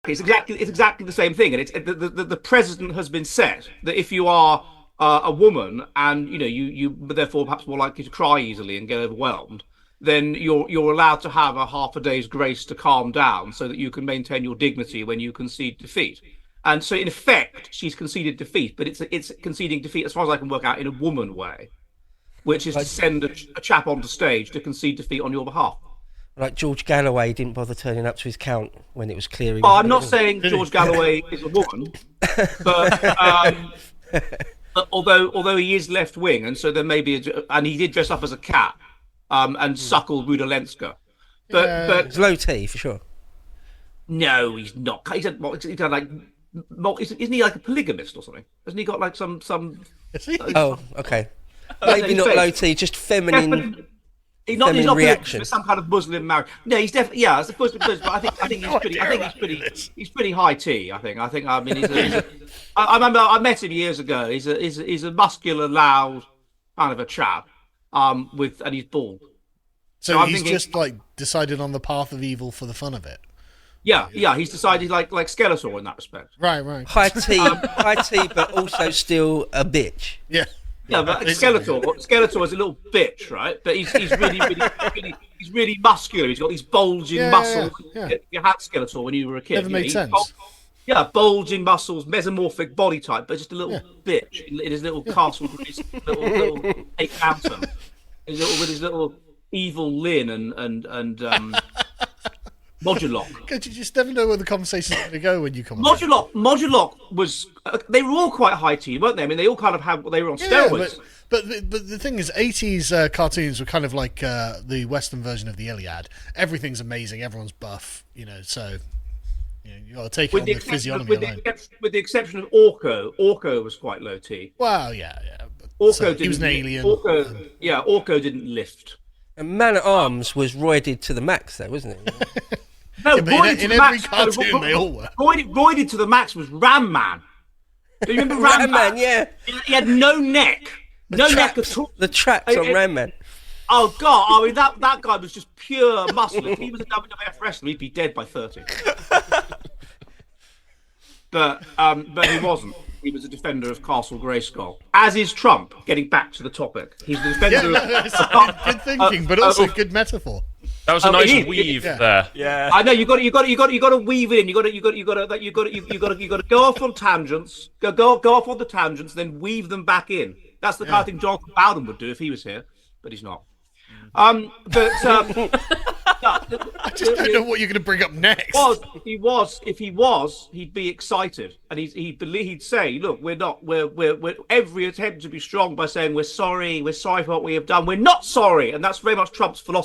It's exactly the same thing, and the precedent has been set that if you are a woman and you therefore perhaps more likely to cry easily and get overwhelmed, then you're allowed to have a half a day's grace to calm down so that you can maintain your dignity when you concede defeat. And so in effect, she's conceded defeat, but it's conceding defeat as far as I can work out in a woman way, which is to send a chap onto stage to concede defeat on your behalf. Like George Galloway didn't bother turning up to his count when it was clear. I'm not saying George Galloway is a woman, but although he is left wing, and so there may be, and he did dress up as a cat, and suckle Rudalenska, but it's low T for sure. No, he's not. He's like, isn't he like a polygamist or something? Hasn't he got like some? Oh, okay. Maybe not low T, just feminine. He's not reaction. Some kind of Muslim marriage. No, he's definitely It's the first, but I think he's pretty high T. I mean, I remember I met him years ago. He's a muscular, loud kind of a chap. And he's bald. So he's just like decided on the path of evil for the fun of it. Yeah. He's decided like Skeletor in that respect. Right. High T, but also still a bitch. Yeah. Yeah, but Skeletor is a little bitch, right? But he's really muscular. He's got these bulging muscles. Yeah. You had Skeletor when you were a kid. Never made sense. Bulging muscles, mesomorphic body type, but just a little bitch in his little castle, little Eight Mountain, with his little evil Lynn and Modulok. Because you just never know where the conversation's going to go when you come. Modulok was. They were all quite high T, weren't they? I mean, they all kind of they were on steroids. But the thing is, 80s cartoons were kind of like the Western version of the Iliad. Everything's amazing. Everyone's buff. So. You got to take it on the physiognomy alone. With the exception of Orko. Orko was quite low T. Well, yeah. He was an alien. Orko didn't lift. And Man at Arms was roided to the max, though, wasn't it? No, in every cartoon they all were. Roided to the max was Ram Man. Do you remember Ram Man? Yeah. He had no neck. Neck at all. The tracks on Ram Man. Oh God! I mean, that guy was just pure muscle. If he was a WWF wrestler, he'd be dead by 30. But he wasn't. He was a defender of Castle Grayskull, as is Trump. Getting back to the topic, he's the defender of. Good thinking, but also good metaphor. That was a nice weave there. Yeah, I know you got to weave it in. You got to go off on tangents. Go off on the tangents, then weave them back in. That's the kind of thing Jonathan Bowden would do if he was here, but he's not. I just don't know what you're going to bring up next. If he was, he'd be excited, and he'd say, "Look, we're every attempt to be strong by saying we're sorry for what we have done. We're not sorry," and that's very much Trump's philosophy.